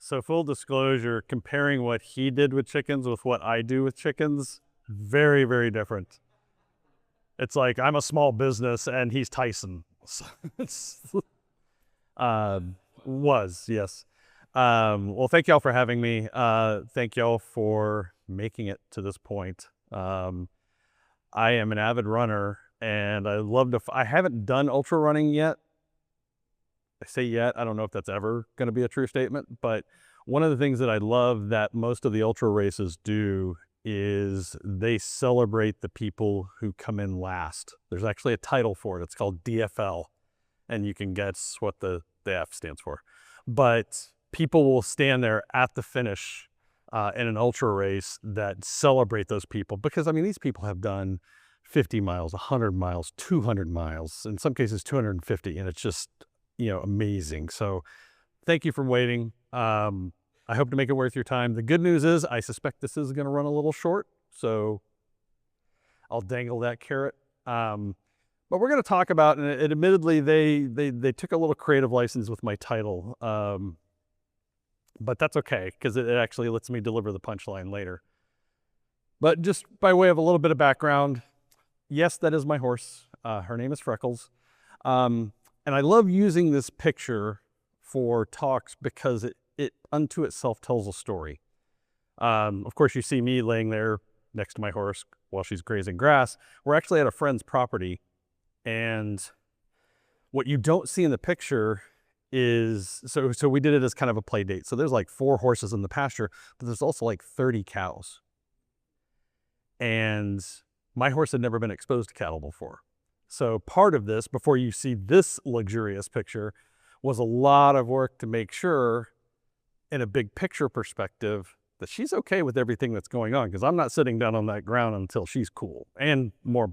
So full disclosure, comparing what he did with chickens with what I do with chickens, very, very different. It's like I'm a small business and he's Tyson. Yes. Well, thank y'all for having me. Thank y'all for making it to this point. I am an avid runner and I love to, I haven't done ultra running yet. I say yet, I don't know if that's ever going to be a true statement, but one of the things that I love that most of the ultra races do is they celebrate the people who come in last. There's actually a title for it. It's called DFL, and you can guess what the F stands for. But people will stand there at the finish in an ultra race that celebrate those people because, I mean, these people have done 50 miles, 100 miles, 200 miles, in some cases 250, and it's just, you know, amazing. So thank you for waiting. I hope to make it worth your time. The good news is I suspect this is going to run a little short, so I'll dangle that carrot. But we're going to talk about, and admittedly, they took a little creative license with my title, but that's okay because it actually lets me deliver the punchline later. But just by way of a little bit of background, yes, that is my horse. Her name is Freckles. And I love using this picture for talks because it unto itself tells a story. Of course, you see me laying there next to my horse while she's grazing grass. We're actually at a friend's property. And what you don't see in the picture is, so we did it as kind of a play date. So there's like 4 horses in the pasture, but there's also like 30 cows. And my horse had never been exposed to cattle before. So part of this, before you see this luxurious picture, was a lot of work to make sure, in a big picture perspective, that she's okay with everything that's going on, because I'm not sitting down on that ground until she's cool. And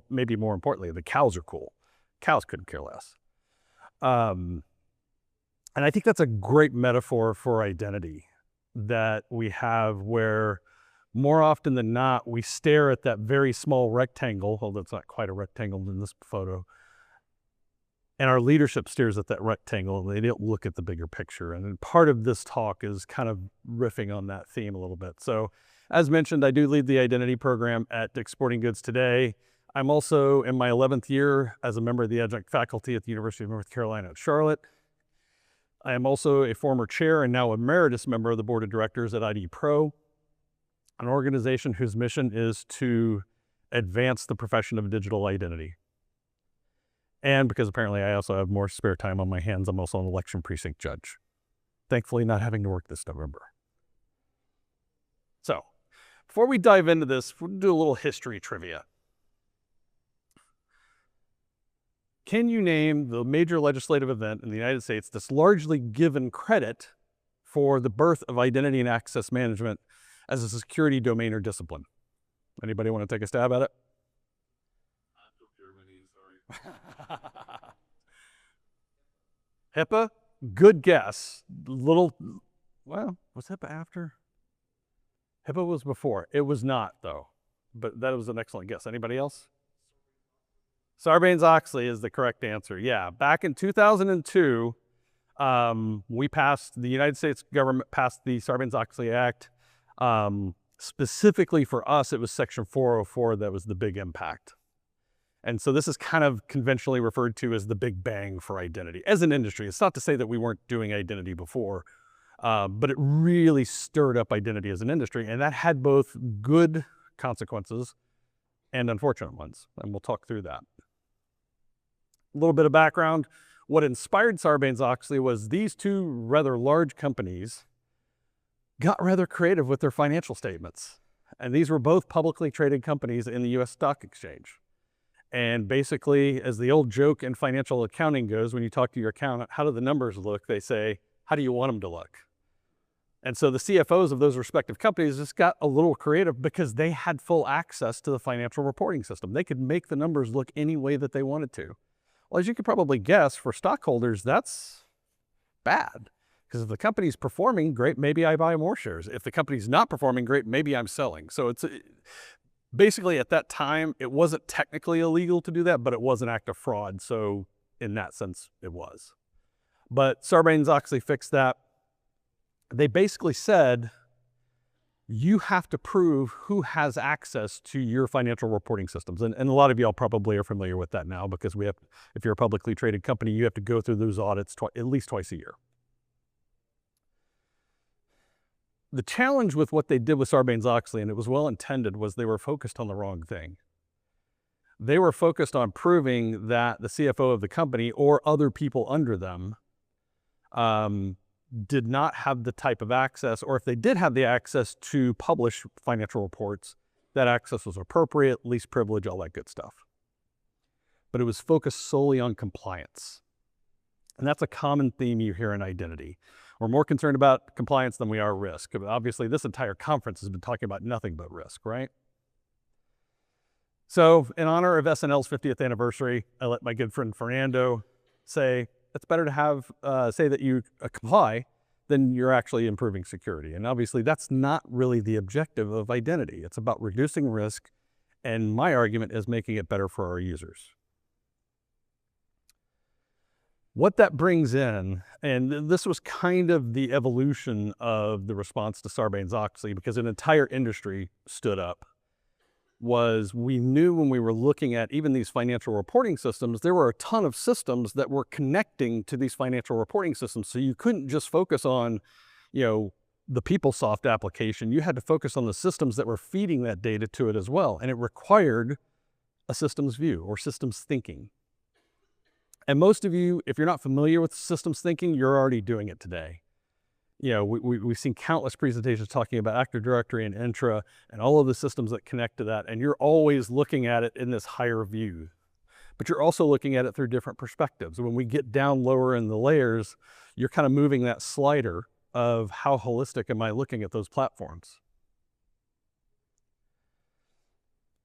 maybe more importantly, the cows are cool. Cows couldn't care less. And I think that's a great metaphor for identity that we have, where more often than not, we stare at that very small rectangle, although it's not quite a rectangle in this photo, and our leadership stares at that rectangle and they don't look at the bigger picture. And part of this talk is kind of riffing on that theme a little bit. So as mentioned, I do lead the identity program at Dick's Sporting Goods today. I'm also in my 11th year as a member of the adjunct faculty at the University of North Carolina at Charlotte. I am also a former chair and now emeritus member of the board of directors at ID Pro, an organization whose mission is to advance the profession of digital identity. And because apparently I also have more spare time on my hands, I'm also an election precinct judge. Thankfully, not having to work this November. So, before we dive into this, we'll do a little history trivia. Can you name the major legislative event in the United States that's largely given credit for the birth of identity and access management as a security domain or discipline? Anybody want to take a stab at it? HIPAA? Good guess. Well, was HIPAA after? HIPAA was before. It was not, though. But that was an excellent guess. Anybody else? Sarbanes-Oxley is the correct answer. Yeah, back in 2002, the United States government passed the Sarbanes-Oxley Act. Specifically for us, it was Section 404 that was the big impact. And so this is kind of conventionally referred to as the Big Bang for identity as an industry. It's not to say that we weren't doing identity before, but it really stirred up identity as an industry. And that had both good consequences and unfortunate ones. And we'll talk through that. A little bit of background. What inspired Sarbanes-Oxley was these two rather large companies got rather creative with their financial statements. And these were both publicly traded companies in the US stock exchange. And basically, as the old joke in financial accounting goes, when you talk to your accountant, how do the numbers look? They say, how do you want them to look? And so the CFOs of those respective companies just got a little creative because they had full access to the financial reporting system. They could make the numbers look any way that they wanted to. Well, as you could probably guess, for stockholders, that's bad. Because if the company's performing, great, maybe I buy more shares. If the company's not performing, great, maybe I'm selling. So it's basically at that time, it wasn't technically illegal to do that, but it was an act of fraud. So in that sense, it was. But Sarbanes-Oxley fixed that. they basically said, you have to prove who has access to your financial reporting systems. And a lot of y'all probably are familiar with that now, because if you're a publicly traded company, you have to go through those audits at least twice a year. The challenge with what they did with Sarbanes-Oxley, and it was well intended, was they were focused on the wrong thing. They were focused on proving that the CFO of the company or other people under them did not have the type of access, or if they did have the access to publish financial reports, that access was appropriate, least privilege, all that good stuff. But it was focused solely on compliance. And that's a common theme you hear in identity. We're more concerned about compliance than we are risk. Obviously, this entire conference has been talking about nothing but risk, right? So in honor of SNL's 50th anniversary, I let my good friend Fernando say, it's better to have say that you comply than you're actually improving security. And obviously that's not really the objective of identity. It's about reducing risk, and my argument is making it better for our users. What that brings in, and this was kind of the evolution of the response to Sarbanes-Oxley, because an entire industry stood up, was we knew when we were looking at even these financial reporting systems, there were a ton of systems that were connecting to these financial reporting systems. So you couldn't just focus on, the PeopleSoft application. You had to focus on the systems that were feeding that data to it as well. And it required a systems view or systems thinking. And most of you, if you're not familiar with systems thinking, you're already doing it today. We've seen countless presentations talking about Active Directory and Entra and all of the systems that connect to that. And you're always looking at it in this higher view, but you're also looking at it through different perspectives. When we get down lower in the layers, you're kind of moving that slider of how holistic am I looking at those platforms.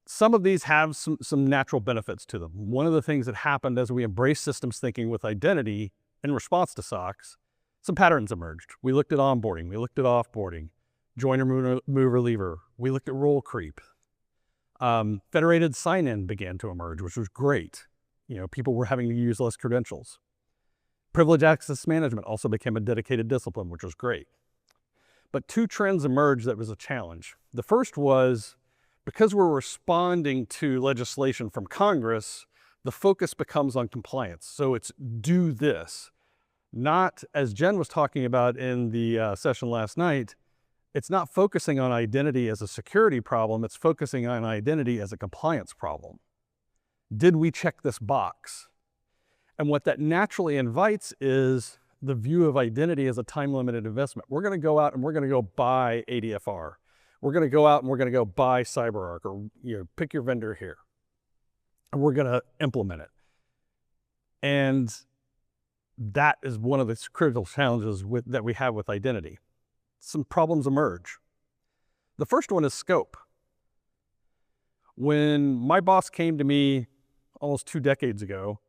Some of these have some natural benefits to them. One of the things that happened as we embraced systems thinking with identity in response to SOX, some patterns emerged. We looked at onboarding, we looked at offboarding, joiner, mover, leaver. We looked at role creep. Federated sign-in began to emerge, which was great. People were having to use less credentials. Privileged access management also became a dedicated discipline, which was great. But two trends emerged that was a challenge. The first was, because we're responding to legislation from Congress, the focus becomes on compliance. So it's do this. Not, as Jen was talking about in the session last night, it's not focusing on identity as a security problem, it's focusing on identity as a compliance problem. Did we check this box? And what that naturally invites is the view of identity as a time-limited investment. We're going to go out and we're going to go buy ADFR. We're going to go out and we're going to go buy CyberArk, or pick your vendor here. And we're going to implement it. And that is one of the critical challenges that we have with identity. Some problems emerge. The first one is scope. When my boss came to me almost 2 decades ago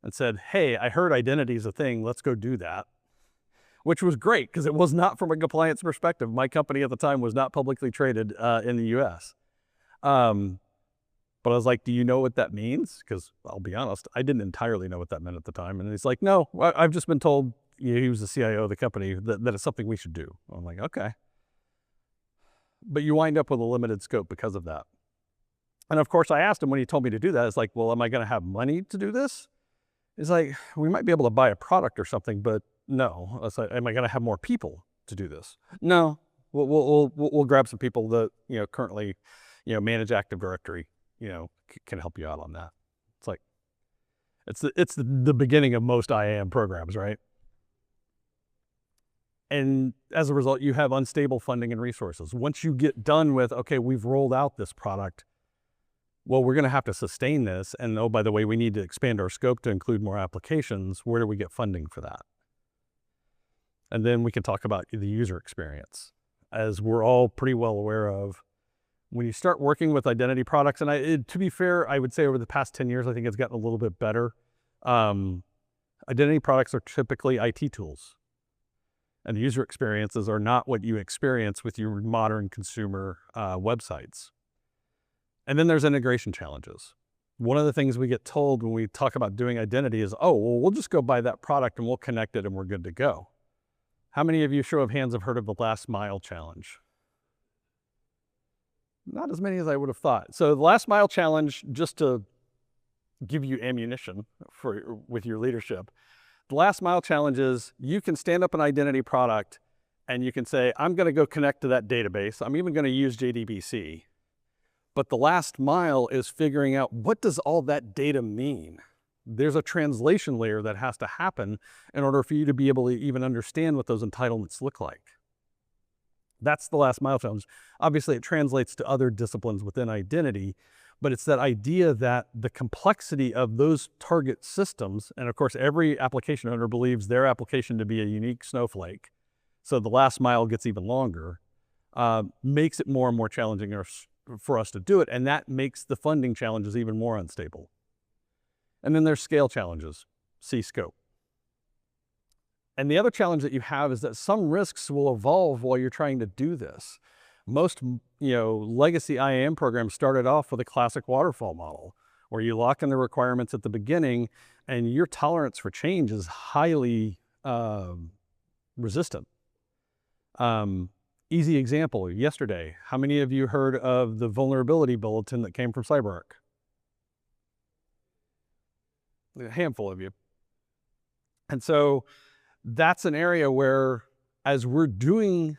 and said, hey, I heard identity is a thing, let's go do that, which was great because it was not from a compliance perspective. My company at the time was not publicly traded in the US. But I was like, do you know what that means? Because I'll be honest, I didn't entirely know what that meant at the time. And he's like, no, I've just been told, he was the CIO of the company, that it's something we should do. I'm like, okay. But you wind up with a limited scope because of that. And of course, I asked him when he told me to do that, it's like, well, am I going to have money to do this? He's like, we might be able to buy a product or something, but no. I was like, am I going to have more people to do this? No, we'll grab some people that, currently, manage Active Directory. Can help you out on that. It's like, it's the beginning of most IAM programs, right? And as a result, you have unstable funding and resources. Once you get done with, okay, we've rolled out this product, well, we're going to have to sustain this. And oh, by the way, we need to expand our scope to include more applications. Where do we get funding for that? And then we can talk about the user experience. As we're all pretty well aware of, when you start working with identity products, and to be fair, I would say over the past 10 years, I think it's gotten a little bit better. Identity products are typically IT tools. And the user experiences are not what you experience with your modern consumer websites. And then there's integration challenges. One of the things we get told when we talk about doing identity is, oh, well, we'll just go buy that product and we'll connect it and we're good to go. How many of you, show of hands, have heard of the last mile challenge? Not as many as I would have thought. So the last mile challenge, just to give you ammunition with your leadership, the last mile challenge is you can stand up an identity product and you can say, I'm going to go connect to that database. I'm even going to use JDBC. But the last mile is figuring out, what does all that data mean? There's a translation layer that has to happen in order for you to be able to even understand what those entitlements look like. That's the last mile challenge. Obviously, it translates to other disciplines within identity, but it's that idea that the complexity of those target systems, and of course, every application owner believes their application to be a unique snowflake, so the last mile gets even longer, makes it more and more challenging for us to do it, and that makes the funding challenges even more unstable. And then there's scale challenges, see scope. And the other challenge that you have is that some risks will evolve while you're trying to do this. Most, legacy IAM programs started off with a classic waterfall model, where you lock in the requirements at the beginning, and your tolerance for change is highly resistant. Easy example, yesterday, how many of you heard of the vulnerability bulletin that came from CyberArk? A handful of you. And so that's an area where, as we're doing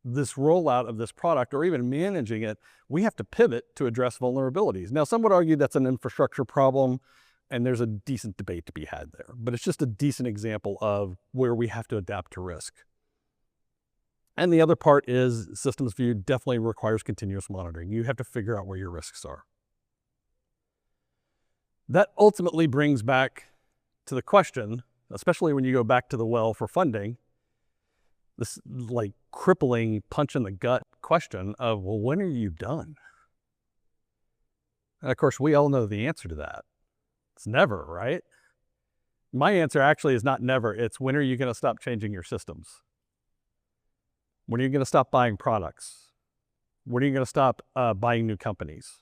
this rollout of this product or even managing it, we have to pivot to address vulnerabilities. Now, some would argue that's an infrastructure problem, and there's a decent debate to be had there, but it's just a decent example of where we have to adapt to risk. And the other part is systems view definitely requires continuous monitoring. You have to figure out where your risks are. That ultimately brings back to the question, especially when you go back to the well for funding, this like crippling punch in the gut question of, well, when are you done? And of course, we all know the answer to that. It's never, right? My answer actually is not never. It's, when are you going to stop changing your systems? When are you going to stop buying products? When are you going to stop buying new companies?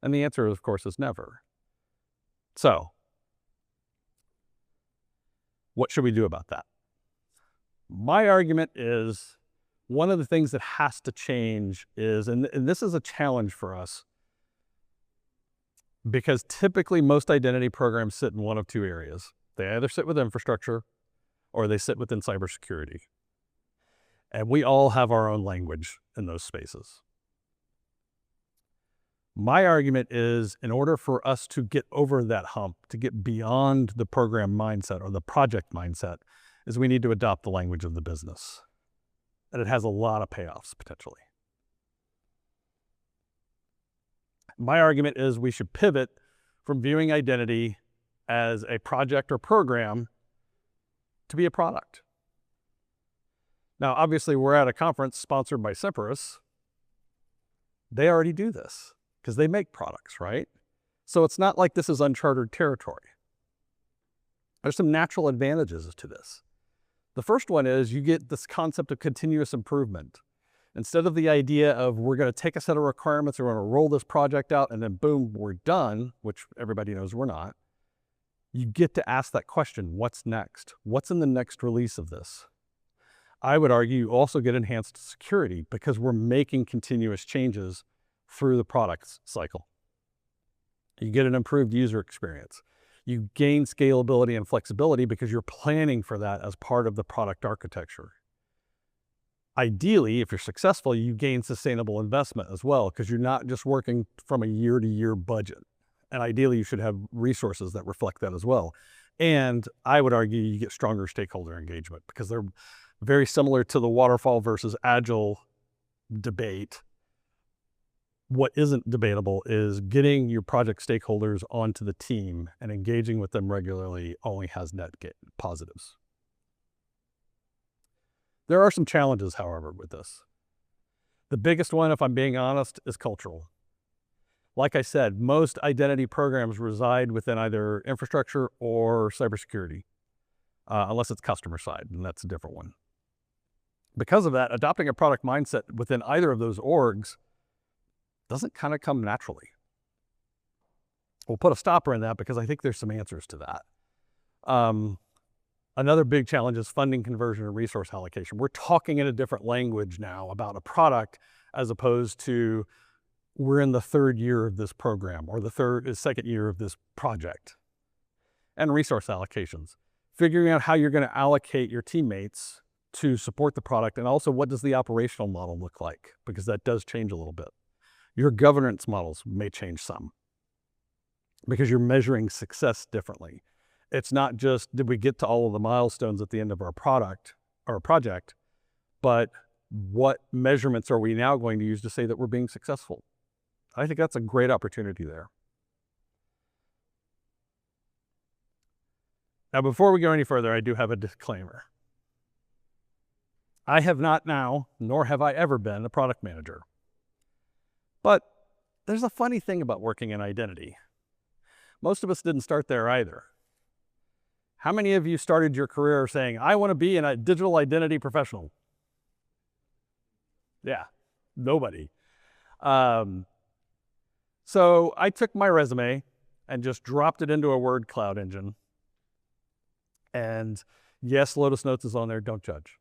And the answer, of course, is never. So, what should we do about that? My argument is, one of the things that has to change is, and this is a challenge for us, because typically most identity programs sit in one of two areas. They either sit with infrastructure or they sit within cybersecurity. And we all have our own language in those spaces. My argument is, in order for us to get over that hump, to get beyond the program mindset or the project mindset, is we need to adopt the language of the business. And it has a lot of payoffs potentially. My argument is we should pivot from viewing identity as a project or program to be a product. Now, obviously, we're at a conference sponsored by Cypress. They already do this because they make products, right? So it's not like this is uncharted territory. There's some natural advantages to this. The first one is you get this concept of continuous improvement. Instead of the idea of, we're going to take a set of requirements, we're going to roll this project out, and then boom, we're done, which everybody knows we're not. You get to ask that question, what's next? What's in the next release of this? I would argue you also get enhanced security because we're making continuous changes through the product cycle. You get an improved user experience. You gain scalability and flexibility because you're planning for that as part of the product architecture. Ideally, if you're successful, you gain sustainable investment as well, because you're not just working from a year-to-year budget. And ideally, you should have resources that reflect that as well. And I would argue you get stronger stakeholder engagement because they're very similar to the waterfall versus agile debate. What isn't debatable is getting your project stakeholders onto the team and engaging with them regularly only has net positives. There are some challenges, however, with this. The biggest one, if I'm being honest, is cultural. Like I said, most identity programs reside within either infrastructure or cybersecurity, unless it's customer side, and that's a different one. Because of that, adopting a product mindset within either of those orgs doesn't kind of come naturally. We'll put a stopper in that because I think there's some answers to that. Another big challenge is funding conversion and resource allocation. We're talking in a different language now about a product as opposed to we're in the third year of this program or the second year of this project. And resource allocations, figuring out how you're going to allocate your teammates to support the product, and also what does the operational model look like, because that does change a little bit. Your governance models may change some because you're measuring success differently. It's not just, did we get to all of the milestones at the end of our product or project, but what measurements are we now going to use to say that we're being successful? I think that's a great opportunity there. Now, before we go any further, I do have a disclaimer. I have not now, nor have I ever been, a product manager. But there's a funny thing about working in identity. Most of us didn't start there either. How many of you started your career saying, I want to be a digital identity professional? Yeah, nobody. So I took my resume and just dropped it into a word cloud engine. And yes, Lotus Notes is on there, don't judge.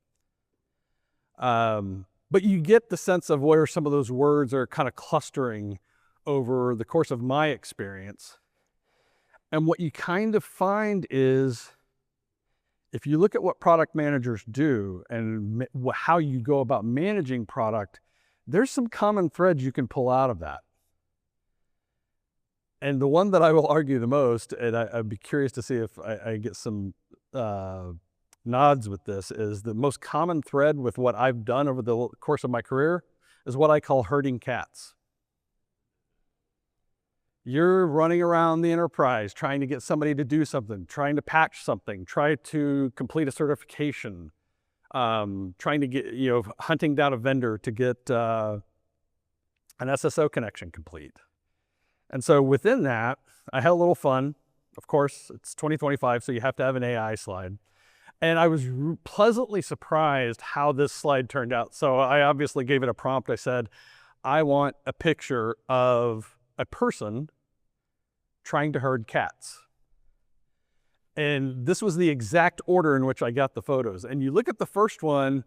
But you get the sense of where some of those words are kind of clustering over the course of my experience. And what you kind of find is, if you look at what product managers do and how you go about managing product, there's some common threads you can pull out of that. And the one that I will argue the most, and I'd be curious to see if I get some nods with this, is the most common thread with what I've done over the course of my career is what I call herding cats. You're running around the enterprise trying to get somebody to do something, trying to patch something, try to complete a certification, trying to get, hunting down a vendor to get an SSO connection complete. And so within that, I had a little fun. Of course, it's 2025, so you have to have an AI slide. And I was pleasantly surprised how this slide turned out. So I obviously gave it a prompt. I said, I want a picture of a person trying to herd cats. And this was the exact order in which I got the photos. And you look at the first one,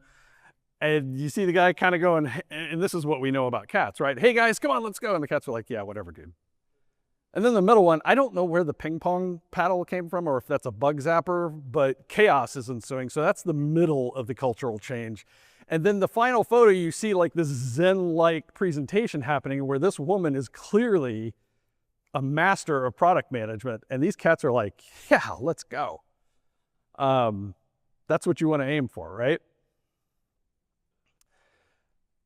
and you see the guy kind of going, and this is what we know about cats, right? Hey guys, come on, let's go. And the cats were like, yeah, whatever, dude. And then the middle one, I don't know where the ping pong paddle came from or if that's a bug zapper, but chaos is ensuing. So that's the middle of the cultural change. And then the final photo, you see like this Zen-like presentation happening where this woman is clearly a master of product management. And these cats are like, yeah, let's go. That's what you want to aim for, right?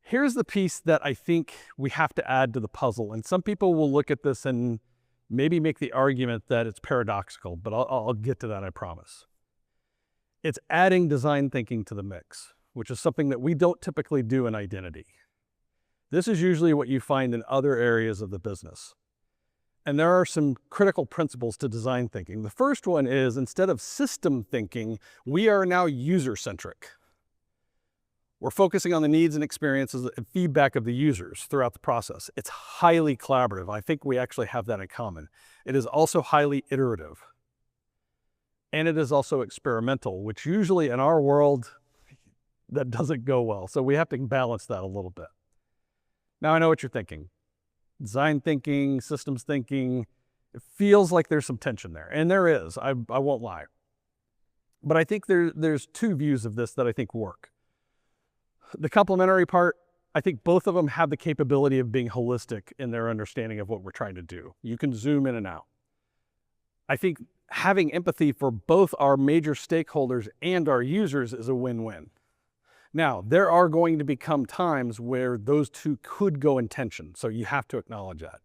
Here's the piece that I think we have to add to the puzzle. And some people will look at this and maybe make the argument that it's paradoxical, but I'll get to that, I promise. It's adding design thinking to the mix, which is something that we don't typically do in identity. This is usually what you find in other areas of the business. And there are some critical principles to design thinking. The first one is, instead of system thinking, we are now user-centric. We're focusing on the needs and experiences and feedback of the users throughout the process. It's highly collaborative. I think we actually have that in common. It is also highly iterative. And it is also experimental, which usually in our world, that doesn't go well. So we have to balance that a little bit. Now I know what you're thinking. Design thinking, systems thinking, it feels like there's some tension there. And there is, I won't lie. But I think there's two views of this that I think work. The complementary part, I think both of them have the capability of being holistic in their understanding of what we're trying to do. You can zoom in and out. I think having empathy for both our major stakeholders and our users is a win-win. Now, there are going to become times where those two could go in tension, so you have to acknowledge that.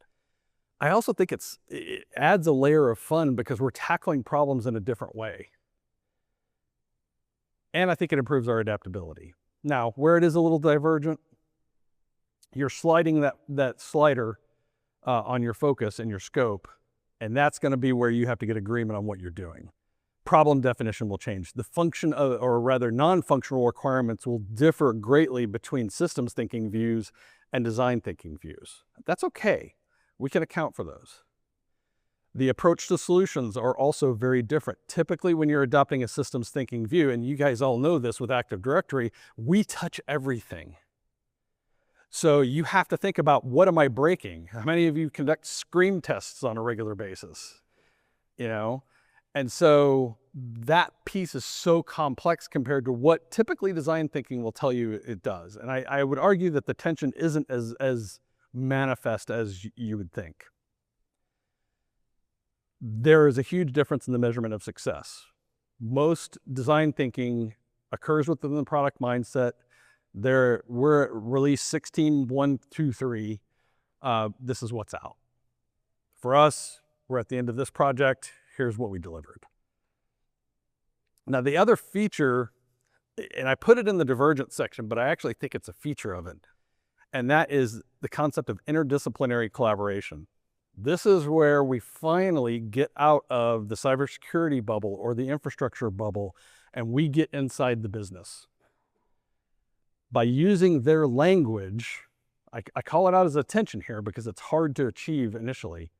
I also think it adds a layer of fun because we're tackling problems in a different way. And I think it improves our adaptability. Now, where it is a little divergent, you're sliding that slider on your focus and your scope, and that's going to be where you have to get agreement on what you're doing. Problem definition will change. The function of, or rather non-functional requirements will differ greatly between systems thinking views and design thinking views. That's okay. We can account for those. The approach to solutions are also very different. Typically, when you're adopting a systems thinking view, and you guys all know this with Active Directory, we touch everything. So you have to think about, what am I breaking? How many of you conduct screen tests on a regular basis? You know? And so that piece is so complex compared to what typically design thinking will tell you it does. And I would argue that the tension isn't as manifest as you would think. There is a huge difference in the measurement of success. Most design thinking occurs within the product mindset. We're at release 16.123. This is what's out. For us, we're at the end of this project. Here's what we delivered. Now, the other feature, and I put it in the divergent section, but I actually think it's a feature of it, and that is the concept of interdisciplinary collaboration. This is where we finally get out of the cybersecurity bubble or the infrastructure bubble, and we get inside the business. By using their language, I call it out as a tension here because it's hard to achieve initially,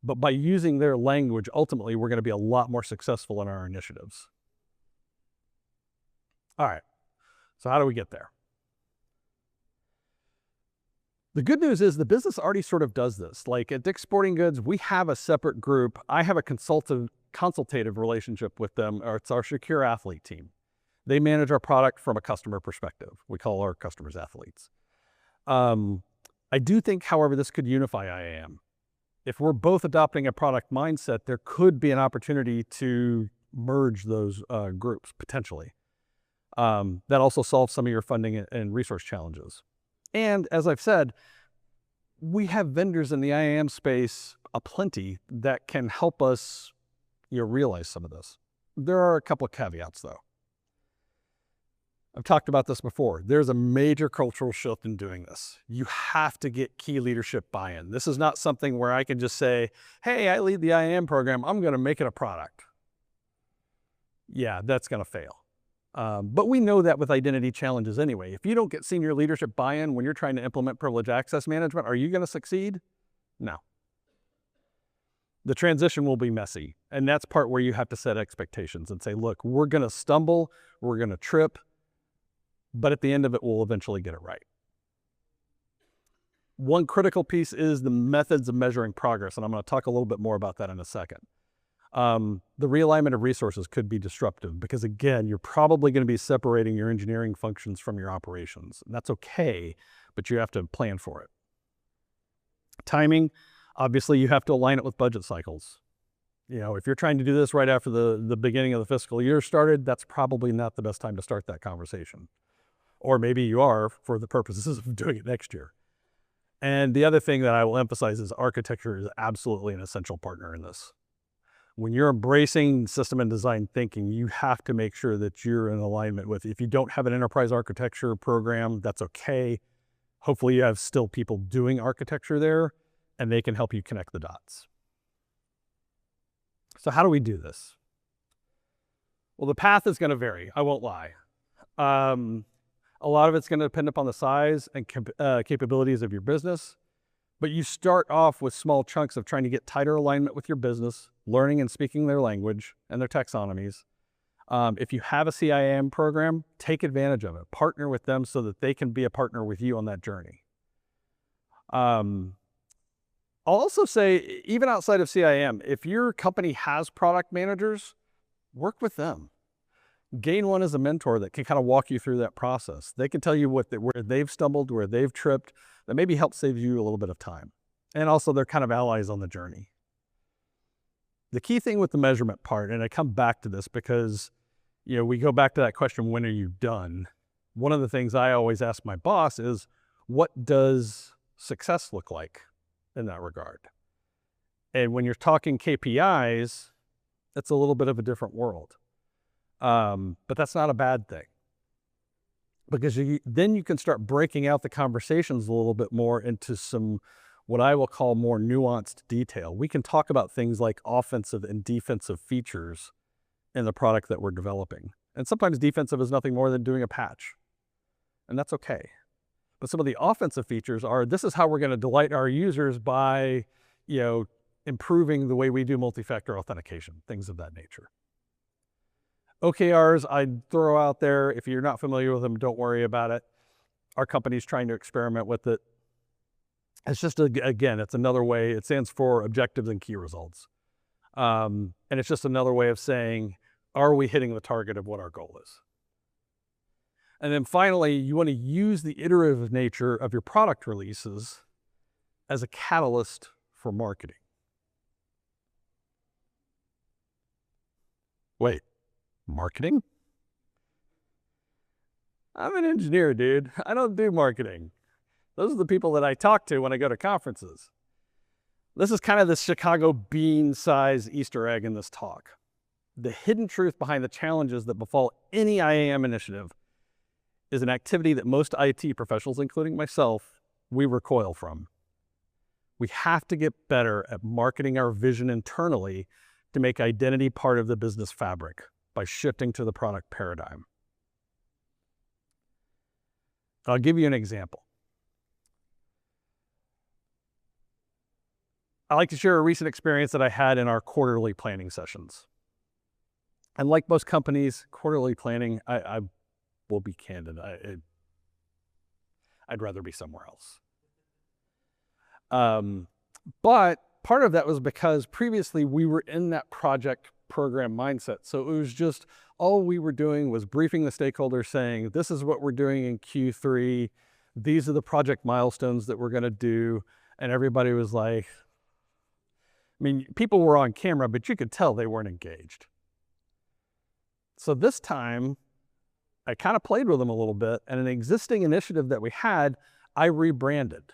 but by using their language, ultimately, we're going to be a lot more successful in our initiatives. All right, so how do we get there? The good news is the business already sort of does this. Like at Dick's Sporting Goods, we have a separate group. I have a consultative relationship with them, or it's our secure athlete team. They manage our product from a customer perspective. We call our customers athletes. I do think, however, this could unify IAM. If we're both adopting a product mindset, there could be an opportunity to merge those groups potentially. That also solves some of your funding and resource challenges. And as I've said, we have vendors in the IAM space aplenty that can help us realize some of this. There are a couple of caveats though. I've talked about this before. There's a major cultural shift in doing this. You have to get key leadership buy-in. This is not something where I can just say, hey, I lead the IAM program, I'm going to make it a product. Yeah, that's going to fail. But we know that with identity challenges anyway. If you don't get senior leadership buy-in when you're trying to implement privileged access management, are you going to succeed? No. The transition will be messy. And that's part where you have to set expectations and say, look, we're going to stumble, we're going to trip, but at the end of it, we'll eventually get it right. One critical piece is the methods of measuring progress, and I'm going to talk a little bit more about that in a second. The realignment of resources could be disruptive because, again, you're probably going to be separating your engineering functions from your operations. And that's okay, but you have to plan for it. Timing, obviously, you have to align it with budget cycles. If you're trying to do this right after the beginning of the fiscal year started, that's probably not the best time to start that conversation. Or maybe you are for the purposes of doing it next year. And the other thing that I will emphasize is architecture is absolutely an essential partner in this. When you're embracing system and design thinking, you have to make sure that you're in alignment with, if you don't have an enterprise architecture program, that's okay. Hopefully you have still people doing architecture there and they can help you connect the dots. So how do we do this? Well, the path is going to vary. I won't lie. A lot of it's going to depend upon the size and capabilities of your business. But you start off with small chunks of trying to get tighter alignment with your business, learning and speaking their language and their taxonomies. If you have a CIAM program, take advantage of it. Partner with them so that they can be a partner with you on that journey. I'll also say, even outside of CIAM, if your company has product managers, work with them. Gain one as a mentor that can kind of walk you through that process. They can tell you where they've stumbled, where they've tripped, that maybe help save you a little bit of time. And also they're kind of allies on the journey. The key thing with the measurement part, and I come back to this because, we go back to that question, when are you done? One of the things I always ask my boss is, what does success look like in that regard? And when you're talking KPIs, it's a little bit of a different world. But that's not a bad thing. Because then you can start breaking out the conversations a little bit more into some, what I will call more nuanced detail. We can talk about things like offensive and defensive features in the product that we're developing. And sometimes defensive is nothing more than doing a patch. And that's okay. But some of the offensive features are, this is how we're going to delight our users by, improving the way we do multi-factor authentication, things of that nature. OKRs, I'd throw out there. If you're not familiar with them, don't worry about it. Our company's trying to experiment with it. It's just, again, it's another way. It stands for objectives and key results. And it's just another way of saying, are we hitting the target of what our goal is? And then finally, you want to use the iterative nature of your product releases as a catalyst for marketing. Wait, marketing? I'm an engineer, dude. I don't do marketing. Those are the people that I talk to when I go to conferences. This is kind of the Chicago bean-sized Easter egg in this talk. The hidden truth behind the challenges that befall any IAM initiative is an activity that most IT professionals, including myself, we recoil from. We have to get better at marketing our vision internally to make identity part of the business fabric by shifting to the product paradigm. I'll give you an example. I like to share a recent experience that I had in our quarterly planning sessions. And like most companies, quarterly planning, I will be candid, I'd rather be somewhere else. But part of that was because previously we were in that project program mindset. So it was just, all we were doing was briefing the stakeholders saying, this is what we're doing in Q3. These are the project milestones that we're going to do. And everybody was like, I mean, people were on camera, but you could tell they weren't engaged. So this time, I kind of played with them a little bit, and an existing initiative that we had, I rebranded.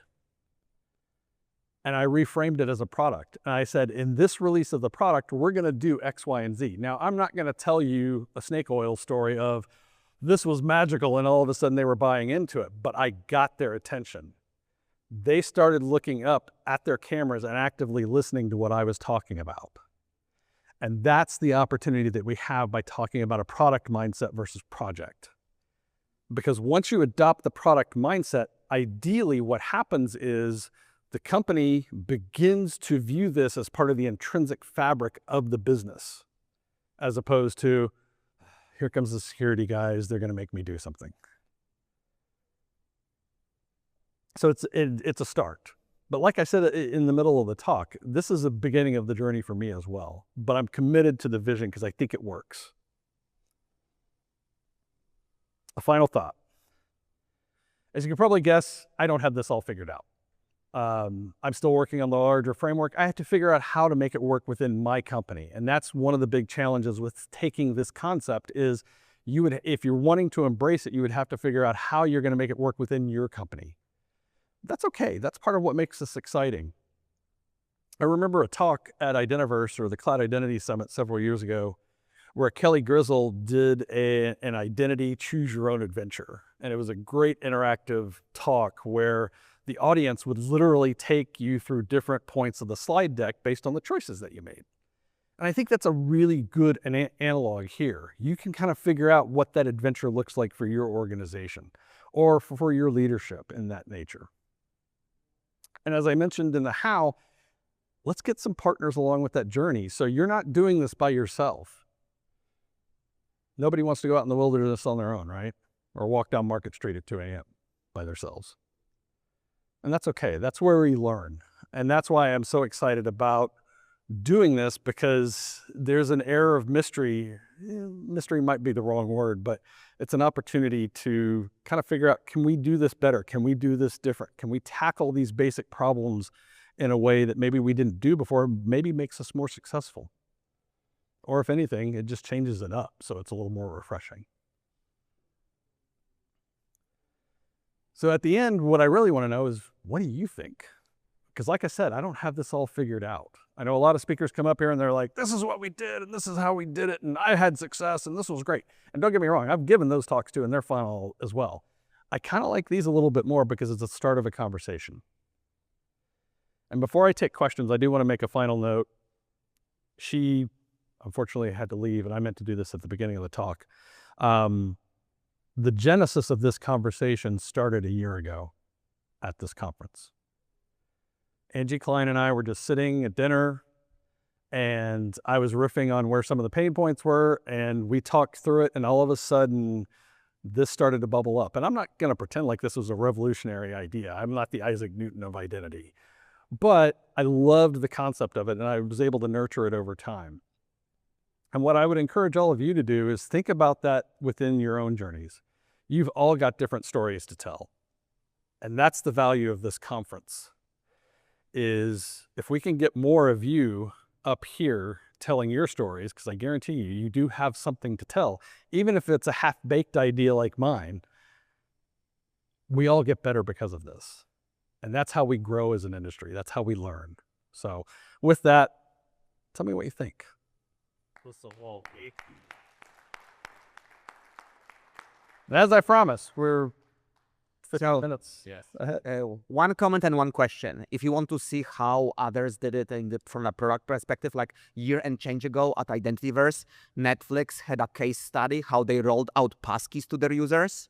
And I reframed it as a product. And I said, in this release of the product, we're going to do X, Y, and Z. Now, I'm not going to tell you a snake oil story of this was magical and all of a sudden they were buying into it, but I got their attention. They started looking up at their cameras and actively listening to what I was talking about. And that's the opportunity that we have by talking about a product mindset versus project. Because once you adopt the product mindset, ideally what happens is the company begins to view this as part of the intrinsic fabric of the business, as opposed to, here comes the security guys, they're going to make me do something. So it's a start. But like I said in the middle of the talk, this is the beginning of the journey for me as well. But I'm committed to the vision because I think it works. A final thought. As you can probably guess, I don't have this all figured out. I'm still working on the larger framework. I have to figure out how to make it work within my company. And that's one of the big challenges with taking this concept is if you're wanting to embrace it, you would have to figure out how you're going to make it work within your company. That's okay. That's part of what makes this exciting. I remember a talk at Identiverse, or the Cloud Identity Summit several years ago, where Kelly Grizzle did an identity choose your own adventure. And it was a great interactive talk where the audience would literally take you through different points of the slide deck based on the choices that you made. And I think that's a really good analog here. You can kind of figure out what that adventure looks like for your organization or for your leadership in that nature. And as I mentioned in the how, let's get some partners along with that journey. So you're not doing this by yourself. Nobody wants to go out in the wilderness on their own, right? Or walk down Market Street at 2 a.m. by themselves. And that's okay. That's where we learn. And that's why I'm so excited about doing this, because there's an air of mystery. Mystery might be the wrong word, but it's an opportunity to kind of figure out, can we do this better? Can we do this different? Can we tackle these basic problems in a way that maybe we didn't do before, maybe makes us more successful? Or if anything, it just changes it up so it's a little more refreshing. So at the end, what I really want to know is, what do you think? Because like I said, I don't have this all figured out. I know a lot of speakers come up here and they're like, this is what we did, and this is how we did it, and I had success, and this was great. And don't get me wrong, I've given those talks too, and they're fun as well. I kind of like these a little bit more because it's the start of a conversation. And before I take questions, I do want to make a final note. She unfortunately had to leave, and I meant to do this at the beginning of the talk. The genesis of this conversation started a year ago at this conference. Angie Klein and I were just sitting at dinner, and I was riffing on where some of the pain points were, and we talked through it, and all of a sudden, this started to bubble up. And I'm not going to pretend like this was a revolutionary idea. I'm not the Isaac Newton of identity. But I loved the concept of it, and I was able to nurture it over time. And what I would encourage all of you to do is think about that within your own journeys. You've all got different stories to tell. And that's the value of this conference, is if we can get more of you up here telling your stories, because I guarantee you, you do have something to tell. Even if it's a half-baked idea like mine, we all get better because of this. And that's how we grow as an industry. That's how we learn. So with that, tell me what you think. And as I promised, we're 15 minutes. Yes. One comment and one question. If you want to see how others did it from a product perspective, like year and change ago at Identityverse, Netflix had a case study how they rolled out passkeys to their users,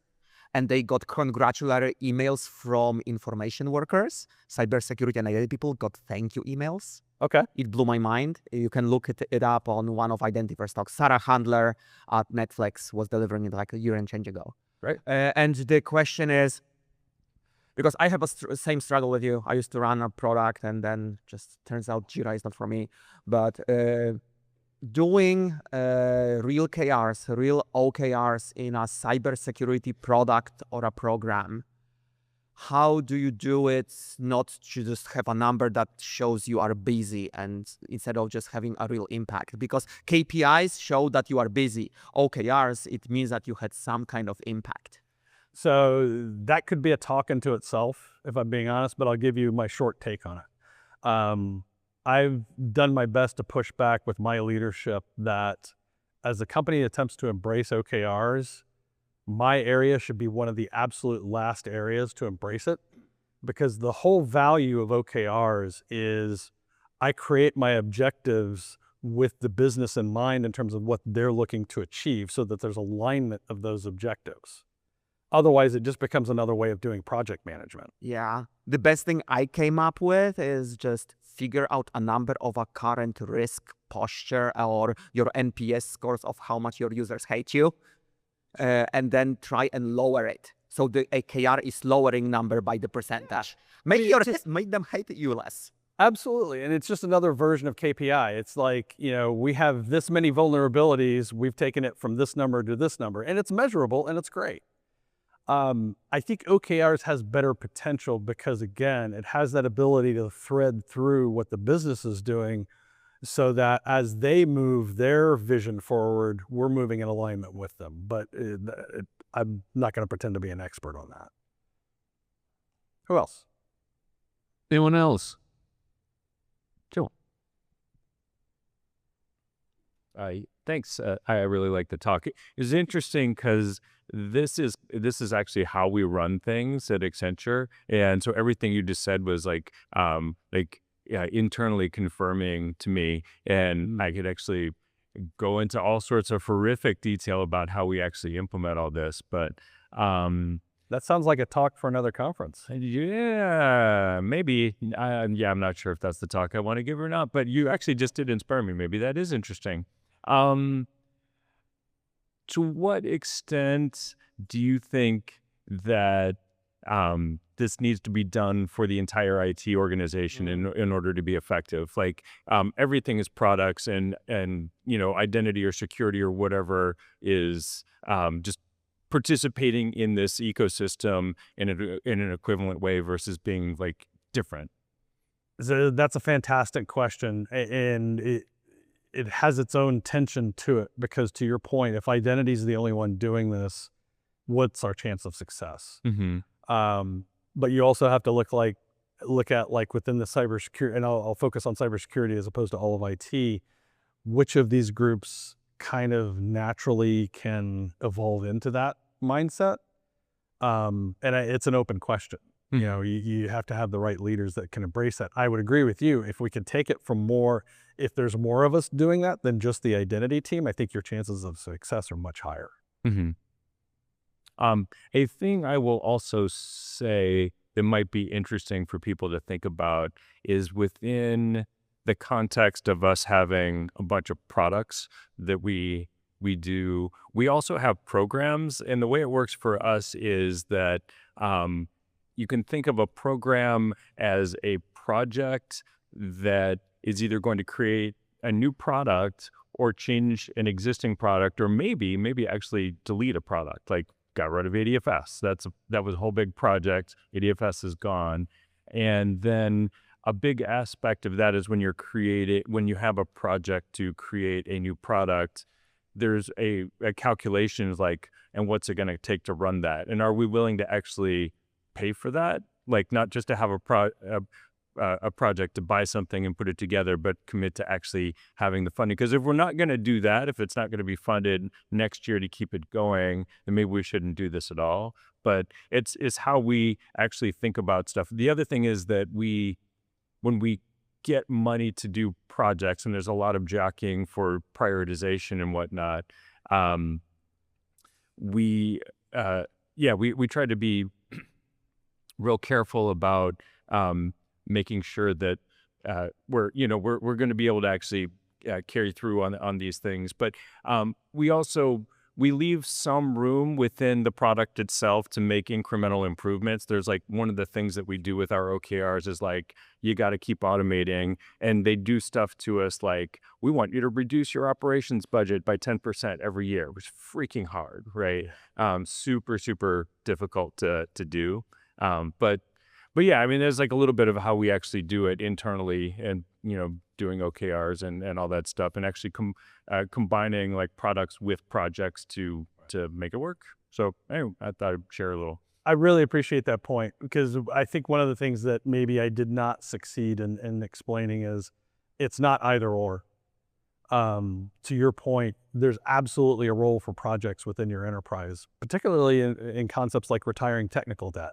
and they got congratulatory emails from information workers. Cybersecurity and identity people got thank you emails. Okay. It blew my mind. You can look it up on one of Identityverse talks. Sarah Handler at Netflix was delivering it like a year and change ago. Right. And the question is, because I have a same struggle with you. I used to run a product, and then just turns out Jira is not for me. But doing real KRs, real OKRs in a cybersecurity product or a program, how do you do it not to just have a number that shows you are busy, and instead of just having a real impact? Because KPIs show that you are busy. OKRs, it means that you had some kind of impact. So that could be a talk unto itself, if I'm being honest, but I'll give you my short take on it. I've done my best to push back with my leadership that as the company attempts to embrace OKRs, my area should be one of the absolute last areas to embrace it, because the whole value of OKRs is I create my objectives with the business in mind in terms of what they're looking to achieve, so that there's alignment of those objectives. Otherwise, it just becomes another way of doing project management. Yeah. The best thing I came up with is just figure out a number of a current risk posture or your NPS scores of how much your users hate you, and then try and lower it. So the AKR is lowering number by the percentage. Make them hate you less. Absolutely. And it's just another version of KPI. It's like, we have this many vulnerabilities. We've taken it from this number to this number, and it's measurable and it's great. I think OKRs has better potential because, again, it has that ability to thread through what the business is doing, so that as they move their vision forward, we're moving in alignment with them. But I'm not going to pretend to be an expert on that. Who else? Anyone else? Joe. Thanks. I really like the talk. It's interesting because this is actually how we run things at Accenture, and so everything you just said was internally confirming to me, and I could actually go into all sorts of horrific detail about how we actually implement all this. But that sounds like a talk for another conference. Yeah, maybe. I'm not sure if that's the talk I want to give or not. But you actually just did inspire me. Maybe that is interesting. To what extent do you think that this needs to be done for the entire IT organization in order to be effective? Like everything is products, and identity or security or whatever is just participating in this ecosystem in an equivalent way versus being like different. So that's a fantastic question, and it has its own tension to it, because to your point, if identity is the only one doing this, what's our chance of success? Mm-hmm. But you also have to look at within the cybersecurity, and I'll focus on cybersecurity as opposed to all of IT, which of these groups kind of naturally can evolve into that mindset? And it's an open question. You have to have the right leaders that can embrace that. I would agree with you. If we can take it from if there's more of us doing that than just the identity team, I think your chances of success are much higher. Mm-hmm. A thing I will also say that might be interesting for people to think about is within the context of us having a bunch of products that we do. We also have programs, and the way it works for us is that you can think of a program as a project that is either going to create a new product or change an existing product, or maybe actually delete a product, like got rid of ADFS. That was a whole big project. ADFS is gone. And then a big aspect of that is when you have a project to create a new product, there's a calculation like, and what's it going to take to run that? And are we willing to actually pay for that? Like not just to have a project to buy something and put it together, but commit to actually having the funding. Because if we're not going to do that, if it's not going to be funded next year to keep it going, then maybe we shouldn't do this at all. But it's how we actually think about stuff. The other thing is that when we get money to do projects, and there's a lot of jockeying for prioritization and whatnot, we try to be real careful about making sure that we're going to be able to actually carry through on these things. But we leave some room within the product itself to make incremental improvements. There's like one of the things that we do with our OKRs is like, you got to keep automating, and they do stuff to us like, we want you to reduce your operations budget by 10% every year, which is freaking hard, right? Super, super difficult to do. But yeah, I mean, there's like a little bit of how we actually do it internally, and doing OKRs and all that stuff, and actually combining like products with projects to make it work. So anyway, I thought I'd share a little. I really appreciate that point, because I think one of the things that maybe I did not succeed in explaining is it's not either or. To your point, there's absolutely a role for projects within your enterprise, particularly in concepts like retiring technical debt.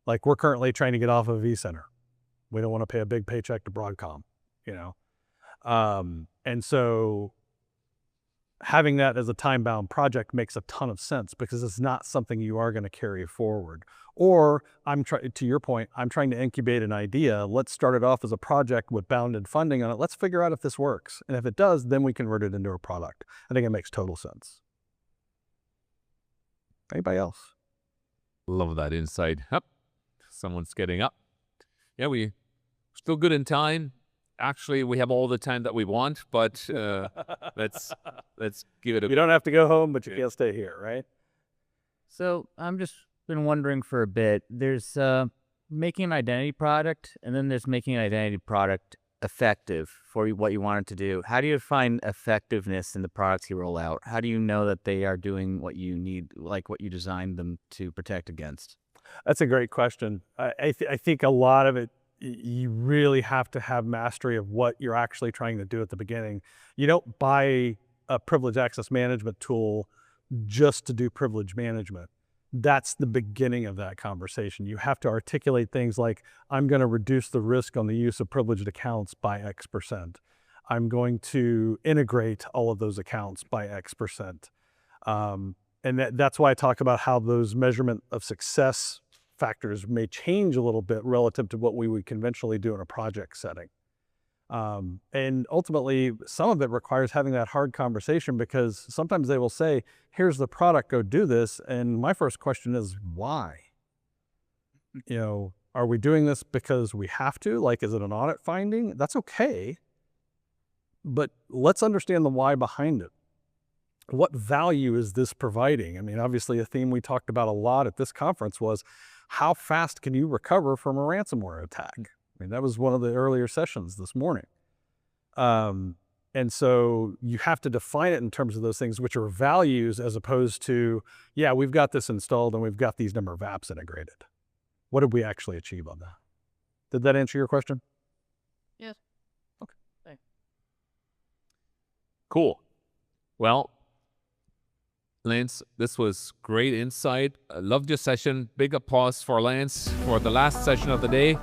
Like we're currently trying to get off of vCenter. We don't want to pay a big paycheck to Broadcom, and so having that as a time-bound project makes a ton of sense, because it's not something you are going to carry forward. Or to your point, I'm trying to incubate an idea. Let's start it off as a project with bounded funding on it. Let's figure out if this works. And if it does, then we convert it into a product. I think it makes total sense. Anybody else? Love that insight. Yep. Someone's getting up. Yeah, we still good in time. Actually, we have all the time that we want, but let's give it a... You don't have to go home, but you can't stay here, right? So I'm just been wondering for a bit. There's making an identity product, and then there's making an identity product effective for what you want it to do. How do you find effectiveness in the products you roll out? How do you know that they are doing what you need, like what you designed them to protect against? That's a great question. I think a lot of it, you really have to have mastery of what you're actually trying to do at the beginning. You don't buy a privileged access management tool just to do privilege management. That's the beginning of that conversation. You have to articulate things like, I'm going to reduce the risk on the use of privileged accounts by X%. I'm going to integrate all of those accounts by X%. And that's why I talk about how those measurement of success factors may change a little bit relative to what we would conventionally do in a project setting. And ultimately, some of it requires having that hard conversation, because sometimes they will say, here's the product, go do this. And my first question is, why? Are we doing this because we have to? Like, is it an audit finding? That's okay. But let's understand the why behind it. What value is this providing? I mean, obviously a theme we talked about a lot at this conference was, how fast can you recover from a ransomware attack? I mean, that was one of the earlier sessions this morning. And so you have to define it in terms of those things, which are values, as opposed to, yeah, we've got this installed and we've got these number of apps integrated. What did we actually achieve on that? Did that answer your question? Yes. Okay. Thanks. Cool. Well, Lance, this was great insight. I loved your session. Big applause for Lance for the last session of the day.